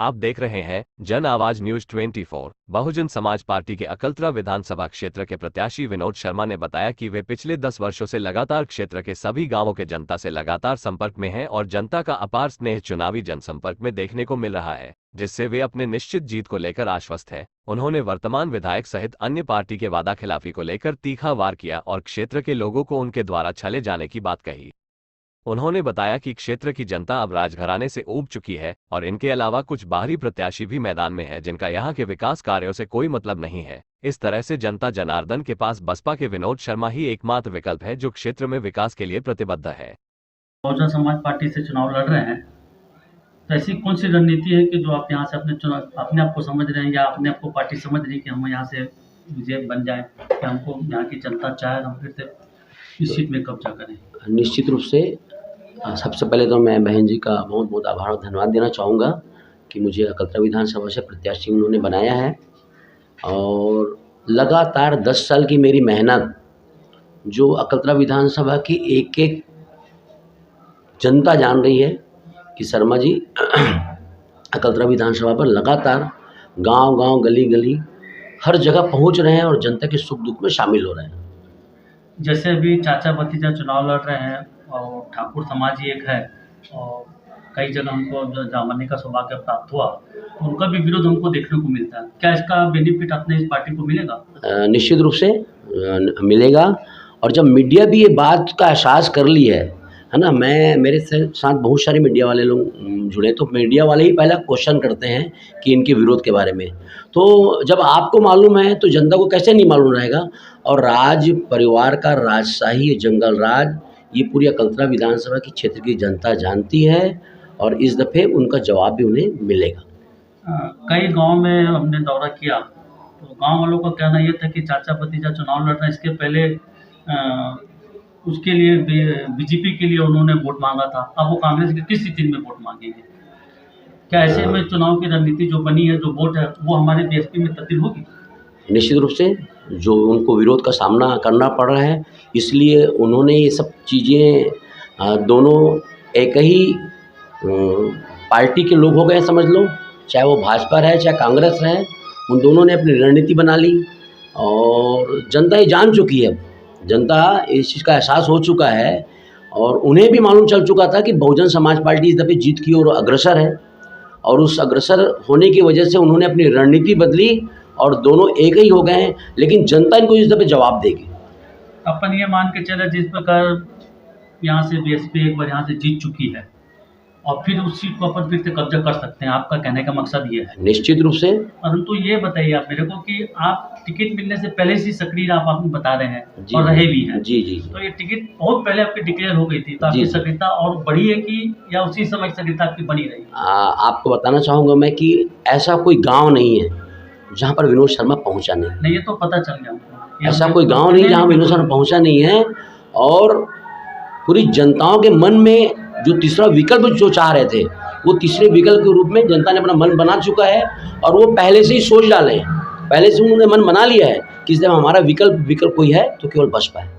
आप देख रहे हैं जन आवाज न्यूज 24। बहुजन समाज पार्टी के अकलतरा विधानसभा क्षेत्र के प्रत्याशी विनोद शर्मा ने बताया कि वे पिछले 10 वर्षों से लगातार क्षेत्र के सभी गांवों के जनता से लगातार संपर्क में हैं और जनता का अपार स्नेह चुनावी जनसंपर्क में देखने को मिल रहा है, जिससे वे अपने निश्चित जीत को लेकर आश्वस्त है। उन्होंने वर्तमान विधायक सहित अन्य पार्टी के वादा खिलाफी को लेकर तीखा वार किया और क्षेत्र के लोगों को उनके द्वारा छले जाने की बात कही। उन्होंने बताया कि क्षेत्र की जनता अब राजघराने से ऊब चुकी है और इनके अलावा कुछ बाहरी प्रत्याशी भी मैदान में है जिनका यहां के विकास कार्यों से कोई मतलब नहीं है। इस तरह से जनता जनार्दन के पास बसपा के विनोद शर्मा ही एकमात्र विकल्प है जो क्षेत्र में विकास के लिए प्रतिबद्ध है। बहुजन समाज पार्टी से चुनाव लड़ रहे हैं, तो ऐसी कौन सी रणनीति है कि जो आप यहाँ से अपने आप को समझ रहे हैं या अपने आप को पार्टी समझ रही है कि हम यहाँ से विजय बन जाए, कि हमको यहाँ की जनता चाहे हम फिर से इस सीट में कब्जा करें? निश्चित रूप से सबसे पहले तो मैं बहन जी का बहुत बहुत आभार और धन्यवाद देना चाहूँगा कि मुझे अकलतरा विधानसभा से प्रत्याशी उन्होंने बनाया है और लगातार 10 साल की मेरी मेहनत जो अकलतरा विधानसभा की एक एक जनता जान रही है कि शर्मा जी अकलतरा विधानसभा पर लगातार गांव-गांव, गली-गली हर जगह पहुंच रहे हैं और जनता के सुख दुख में शामिल हो रहे हैं। जैसे अभी चाचा भतीजा चुनाव लड़ रहे हैं और ठाकुर समाज ही एक है और कई जगह हमको जामने का सौभाग्य प्राप्त हुआ, तो उनका भी विरोध हमको देखने को मिलता है। क्या इसका बेनिफिट अपने इस पार्टी को मिलेगा? निश्चित रूप से मिलेगा। और जब मीडिया भी ये बात का एहसास कर ली है ना, मेरे साथ बहुत सारे मीडिया वाले लोग जुड़े, तो मीडिया वाले ही पहला क्वेश्चन करते हैं कि इनके विरोध के बारे में। तो जब आपको मालूम है तो जनता को कैसे नहीं मालूम रहेगा। और राज परिवार का राजशाही जंगल राज ये पूरी अकलतरा विधानसभा की क्षेत्र की जनता जानती है और इस दफ़े उनका जवाब भी उन्हें मिलेगा। कई गांव में हमने दौरा किया तो गांव वालों का कहना ये था कि चाचा भतीजा चुनाव लड़ रहे हैं, इसके पहले उसके लिए बीजेपी के लिए उन्होंने वोट मांगा था, अब वो कांग्रेस के किस स्थिति में वोट मांगेंगे? क्या ऐसे में चुनाव की रणनीति जो बनी है, जो वोट है, वो हमारे बीएसपी में तब्दील होगी? निश्चित रूप से जो उनको विरोध का सामना करना पड़ रहा है, इसलिए उन्होंने ये सब चीज़ें दोनों एक ही पार्टी के लोग हो गए समझ लो, चाहे वो भाजपा रहे चाहे कांग्रेस रहे, उन दोनों ने अपनी रणनीति बना ली और जनता ये जान चुकी है। जनता इस चीज़ का एहसास हो चुका है और उन्हें भी मालूम चल चुका था कि बहुजन समाज पार्टी इस दफ़े जीत की ओर अग्रसर है और उस अग्रसर होने की वजह से उन्होंने अपनी रणनीति बदली और दोनों एक ही हो गए हैं। लेकिन जनता इनको इस दफ़े जवाब देगी। अपन ये मान के चले जिस प्रकार यहाँ से बीएसपी एक बार यहाँ से जीत चुकी है और फिर उस सीट को अपन फिर से कब्जा कर सकते हैं, आपका कहने का मकसद ये है? निश्चित रूप से। परंतु ये बताइए आप मेरे को कि आप टिकट मिलने से पहले से सक्रिय आप बता रहे हैं और रहे भी हैं। जी जी। तो ये टिकट बहुत पहले आपकी डिक्लेयर हो गई थी, तो आपकी सक्रियता और बढ़ी है कि या उसी समय सक्रियता आपकी बनी रही? आपको बताना चाहूँगा मैं कि ऐसा कोई गाँव नहीं है जहाँ पर विनोद शर्मा पहुँचा नहीं। ये तो पता चल गया। ऐसा कोई गांव नहीं जहाँ विनोद शर्मा पहुँचा नहीं है और पूरी जनताओं के मन में जो तीसरा विकल्प जो चाह रहे थे, वो तीसरे विकल्प के रूप में जनता ने अपना मन बना चुका है और वो पहले से ही सोच डाले हैं, पहले से उन्होंने मन बना लिया है कि इस हमारा विकल्प कोई है तो केवल बसपा है।